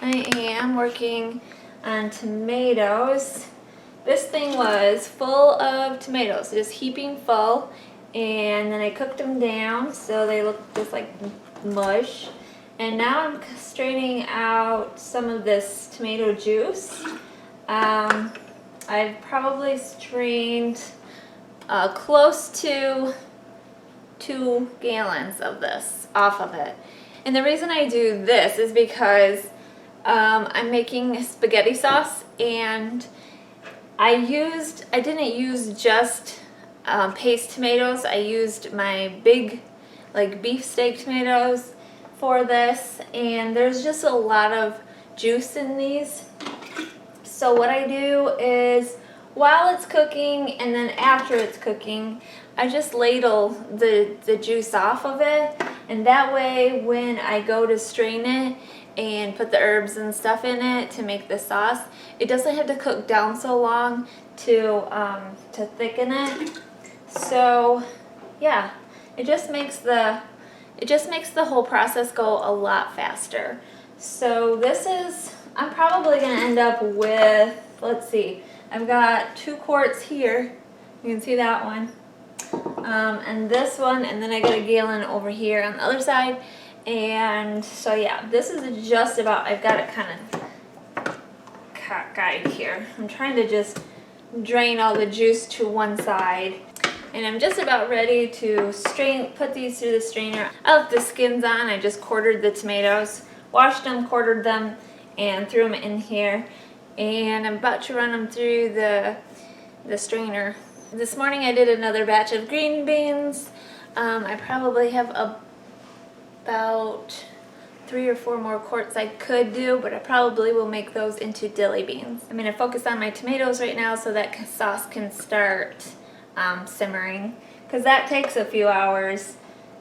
I am working on tomatoes. This thing was full of tomatoes, just heaping full, and then I cooked them down so they look just like mush. And now I'm straining out some of this tomato juice. I've probably strained close to 2 gallons of this off of it. And the reason I do this is because I'm making spaghetti sauce, and I didn't use just paste tomatoes. I used my big like beefsteak tomatoes for this, and there's just a lot of juice in these. So what I do is while it's cooking and then after it's cooking, I just ladle the juice off of it, and that way when I go to strain it and put the herbs and stuff in it to make the sauce, it doesn't have to cook down so long to thicken it. So yeah, it just makes the whole process go a lot faster. So this is, I'm probably gonna end up with, let's see, I've got 2 quarts here. You can see that one. And this one, and then I got a gallon over here on the other side. And so yeah, this is just about, I've got it kind of cockeyed here. I'm trying to just drain all the juice to one side. And I'm just about ready to put these through the strainer. I left the skins on. I just quartered the tomatoes, washed them, quartered them, and threw them in here. And I'm about to run them through the strainer. This morning I did another batch of green beans. I probably have about 3 or 4 more quarts I could do, but I probably will make those into dilly beans. I'm going to focus on my tomatoes right now so that sauce can start simmering, because that takes a few hours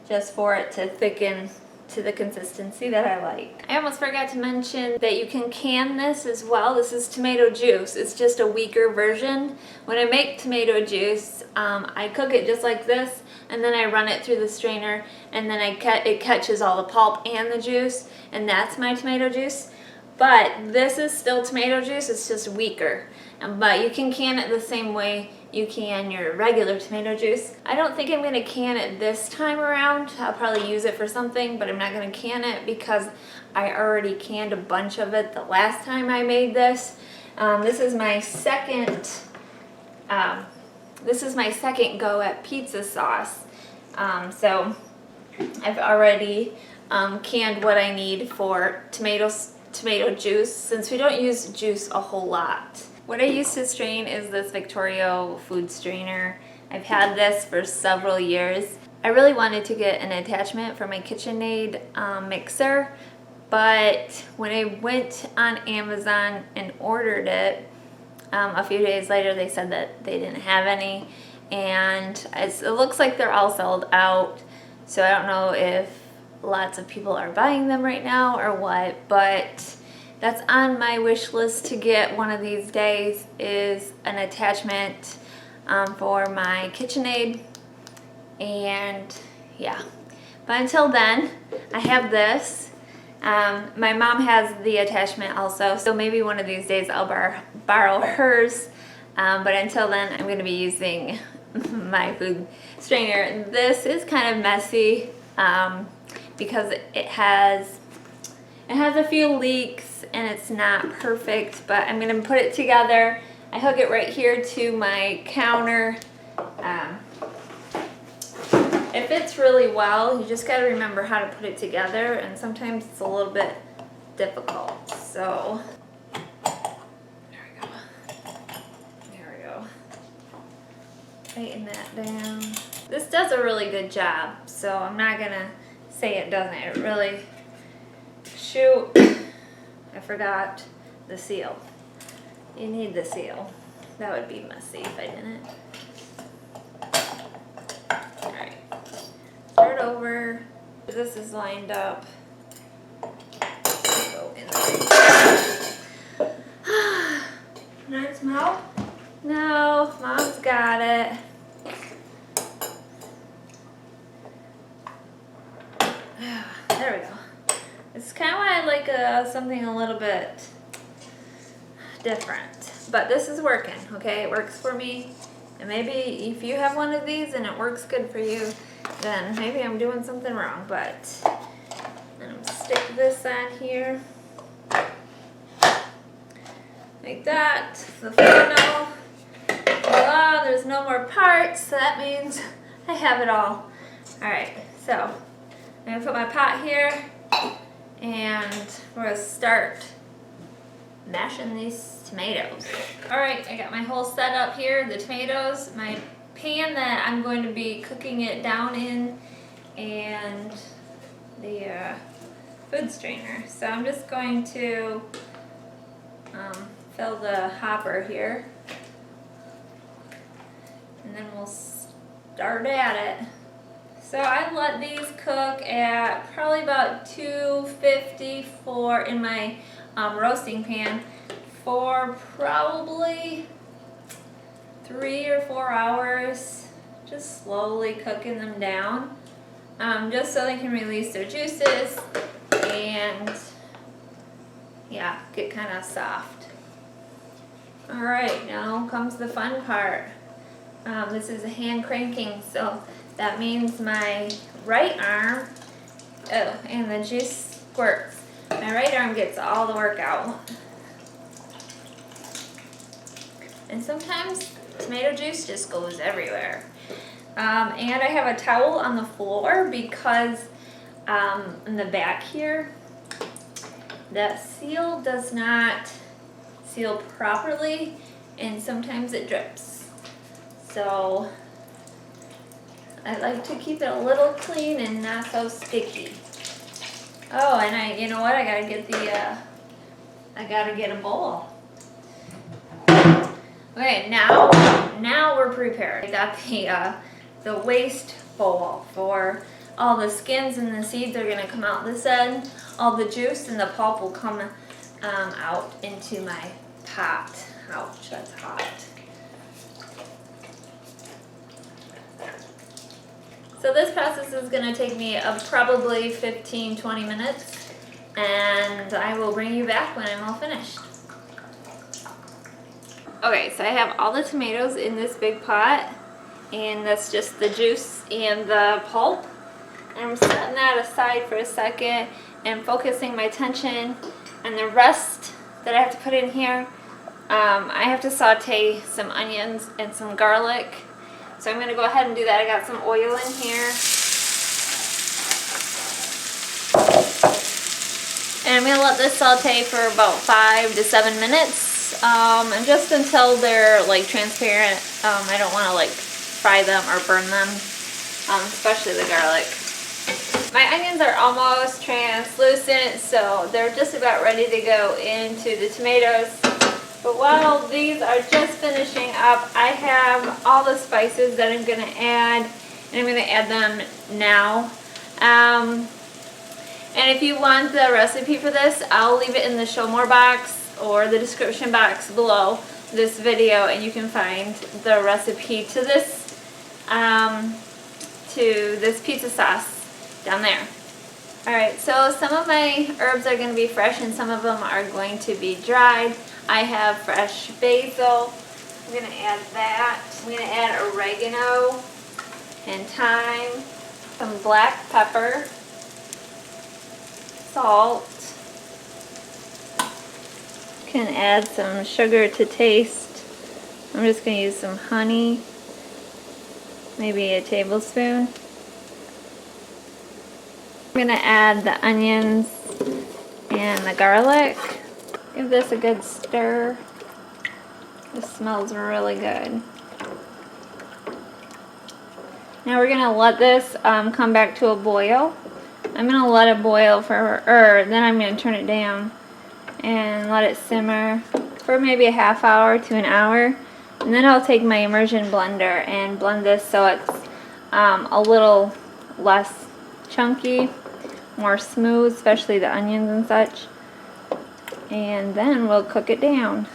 just for it to thicken to the consistency that I like. I almost forgot to mention that you can can this as well. This is tomato juice. It's just a weaker version. When I make tomato juice, I cook it just like this, and then I run it through the strainer, and then it catches all the pulp and the juice, and that's my tomato juice. But this is still tomato juice, it's just weaker. But you can can it the same way you can your regular tomato juice. I don't think I'm gonna can it this time around. I'll probably use it for something, but I'm not gonna can it because I already canned a bunch of it the last time I made this. This is my second go at pizza sauce. So I've already canned what I need for tomato juice, since we don't use juice a whole lot. What I use to strain is this Victorio food strainer. I've had this for several years. I really wanted to get an attachment for my KitchenAid mixer, but when I went on Amazon and ordered it, a few days later they said that they didn't have any, and it looks like they're all sold out. So I don't know if lots of people are buying them right now or what, but that's on my wish list to get one of these days, is an attachment for my KitchenAid. And yeah, but until then I have this. My mom has the attachment also, so maybe one of these days I'll borrow hers, but until then I'm going to be using my food strainer. This is kind of messy because it has a few leaks and it's not perfect, but I'm going to put it together. I hook it right here to my counter. It fits really well. You just got to remember how to put it together, and sometimes it's a little bit difficult. So there we go. Tighten that down. This does a really good job, so I'm not going to say it doesn't. It really, shoot, I forgot the seal. You need the seal. That would be messy if I didn't. Alright, start over. This is lined up. Go in there. Can I smell? No, Mom's got it. There we go. It's kind of what I like like something a little bit different. But this is working, okay? It works for me. And maybe if you have one of these and it works good for you, then maybe I'm doing something wrong. But I'm gonna stick this on here. Like that. The funnel. Voila, there's no more parts, so that means I have it all. Alright, so I'm gonna put my pot here and we're gonna start mashing these tomatoes. Alright, I got my whole setup here, the tomatoes, my pan that I'm going to be cooking it down in, and the food strainer. So I'm just going to fill the hopper here, and then we'll start at it. So I let these cook at probably about 250 in my roasting pan for probably 3 or 4 hours, just slowly cooking them down, just so they can release their juices and yeah, get kind of soft. Alright, now comes the fun part. This is a hand cranking, so that means my right arm, and the juice squirts. My right arm gets all the work out. And sometimes tomato juice just goes everywhere. And I have a towel on the floor because in the back here, the seal does not seal properly, and sometimes it drips. So I like to keep it a little clean and not so sticky. Oh, and you know what? I gotta get a bowl. Okay, now we're prepared. I got the waste bowl for all the skins, and the seeds are gonna come out this end. All the juice and the pulp will come out into my pot. Ouch, that's hot. So this process is going to take me probably 15-20 minutes, and I will bring you back when I'm all finished. Okay, so I have all the tomatoes in this big pot, and that's just the juice and the pulp. I'm setting that aside for a second and focusing my attention on the rest that I have to put in here. I have to saute some onions and some garlic. So I'm going to go ahead and do that. I got some oil in here. And I'm going to let this saute for about 5 to 7 minutes. And just until they're like transparent. I don't want to like fry them or burn them, especially the garlic. My onions are almost translucent, so they're just about ready to go into the tomatoes. But while these are just finishing up, I have all the spices that I'm going to add, and I'm going to add them now. And if you want the recipe for this, I'll leave it in the show more box or the description box below this video, and you can find the recipe to this pizza sauce down there. Alright, so some of my herbs are going to be fresh and some of them are going to be dried. I have fresh basil. I'm going to add that. I'm going to add oregano and thyme, some black pepper, salt. You can add some sugar to taste. I'm just going to use some honey, maybe a tablespoon. I'm going to add the onions and the garlic. Give this a good stir. This smells really good. Now we're going to let this come back to a boil. I'm going to let it boil then I'm going to turn it down and let it simmer for maybe a half hour to an hour. And then I'll take my immersion blender and blend this so it's a little less chunky, more smooth, especially the onions and such. And then we'll cook it down.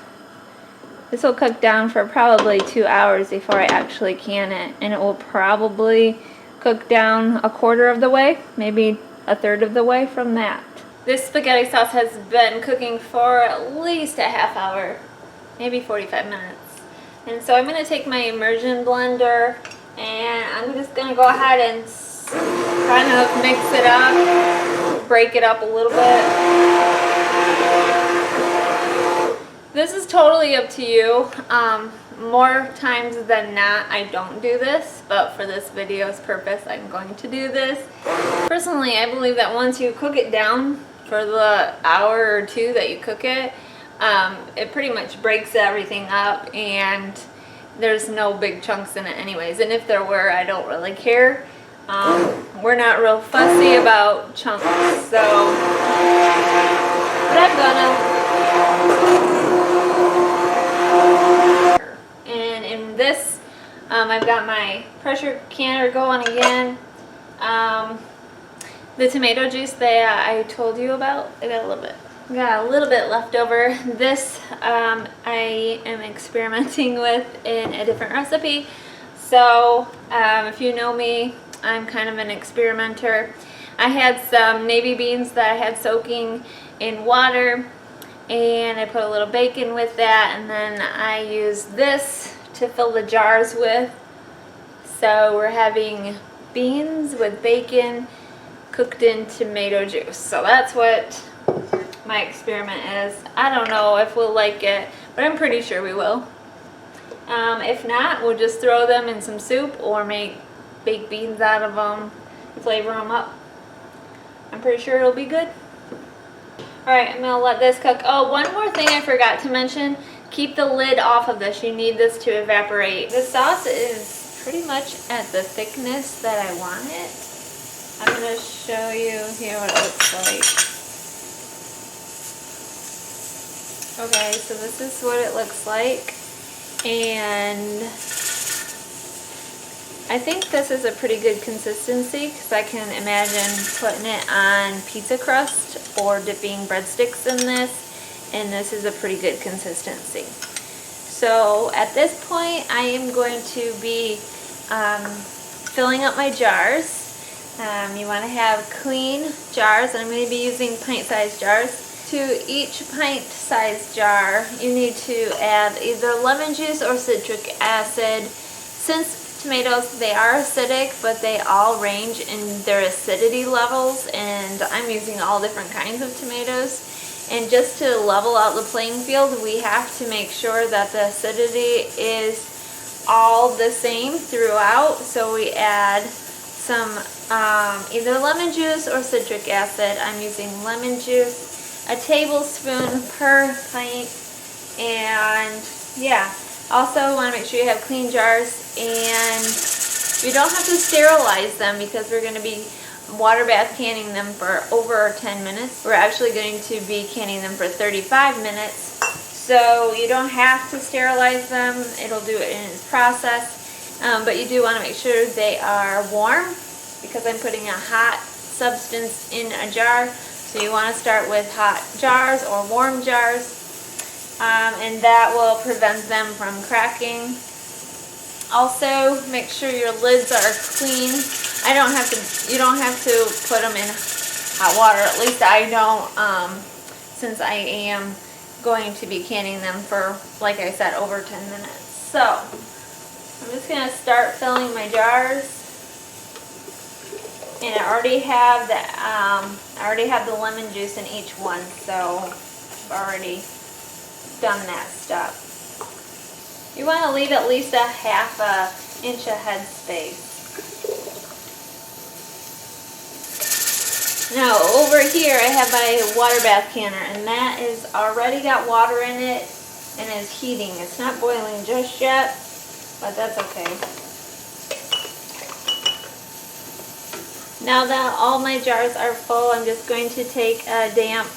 This will cook down for probably 2 hours before I actually can it, and it will probably cook down a quarter of the way, maybe a third of the way from that. This spaghetti sauce has been cooking for at least a half hour, maybe 45 minutes. And so I'm going to take my immersion blender and I'm just going to go ahead and kind of mix it up, break it up a little bit. This is totally up to you. More times than not, I don't do this, but for this video's purpose, I'm going to do this. Personally, I believe that once you cook it down for the hour or two that you cook it, it pretty much breaks everything up and there's no big chunks in it anyways. And if there were, I don't really care. We're not real fussy about chunks, so, but I'm gonna. And in this, I've got my pressure canner going again. The tomato juice that I told you about, I got a little bit left over. This I am experimenting with in a different recipe. So if you know me, I'm kind of an experimenter. I had some navy beans that I had soaking in water, and I put a little bacon with that, and then I used this to fill the jars with. So we're having beans with bacon cooked in tomato juice. So that's what my experiment is. I don't know if we'll like it, but I'm pretty sure we will. If not, we'll just throw them in some soup or make baked beans out of them, flavor them up. I'm pretty sure it'll be good. Alright, I'm going to let this cook. Oh, one more thing I forgot to mention. Keep the lid off of this. You need this to evaporate. The sauce is pretty much at the thickness that I want it. I'm going to show you here what it looks like. Okay, so this is what it looks like. And I think this is a pretty good consistency because I can imagine putting it on pizza crust or dipping breadsticks in this, and this is a pretty good consistency. So at this point I am going to be filling up my jars. You want to have clean jars, and I'm going to be using pint-sized jars. To each pint-sized jar you need to add either lemon juice or citric acid. Since tomatoes, they are acidic, but they all range in their acidity levels, and I'm using all different kinds of tomatoes. And just to level out the playing field, we have to make sure that the acidity is all the same throughout. So we add some either lemon juice or citric acid. I'm using lemon juice, a tablespoon per pint, and yeah. Also want to make sure you have clean jars, and you don't have to sterilize them because we're going to be water bath canning them for over 10 minutes. We're actually going to be canning them for 35 minutes. So you don't have to sterilize them. It'll do it in its process. But you do want to make sure they are warm because I'm putting a hot substance in a jar. So you want to start with hot jars or warm jars. And that will prevent them from cracking. Also, make sure your lids are clean. You don't have to put them in hot water. At least I don't, since I am going to be canning them for, like I said, over 10 minutes. So I'm just going to start filling my jars. And I already have the lemon juice in each one, so I've already done that stuff. You want to leave at least a half a inch of head space. Now over here I have my water bath canner, and that is already got water in it and is heating. It's not boiling just yet, but that's okay. Now that all my jars are full, I'm just going to take a damp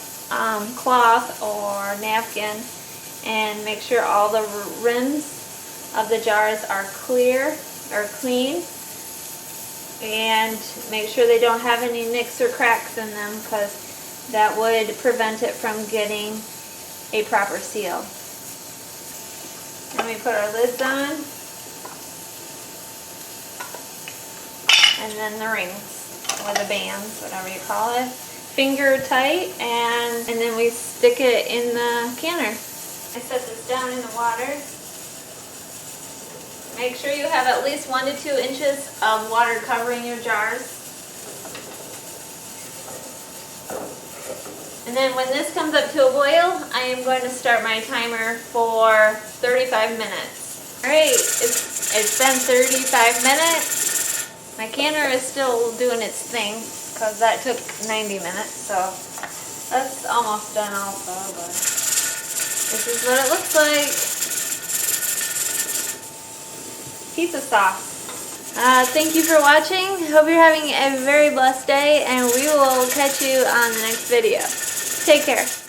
cloth or napkin and make sure all the rims of the jars are clear or clean, and make sure they don't have any nicks or cracks in them because that would prevent it from getting a proper seal. Then we put our lids on, and then the rings or the bands, whatever you call it. finger tight, and then we stick it in the canner. I set this down in the water. Make sure you have at least 1 to 2 inches of water covering your jars. And then when this comes up to a boil, I am going to start my timer for 35 minutes. Alright, it's been 35 minutes. My canner is still doing its thing because that took 90 minutes, so that's almost done also, but this is what it looks like. Pizza sauce. Thank you for watching. Hope you're having a very blessed day, and we will catch you on the next video. Take care.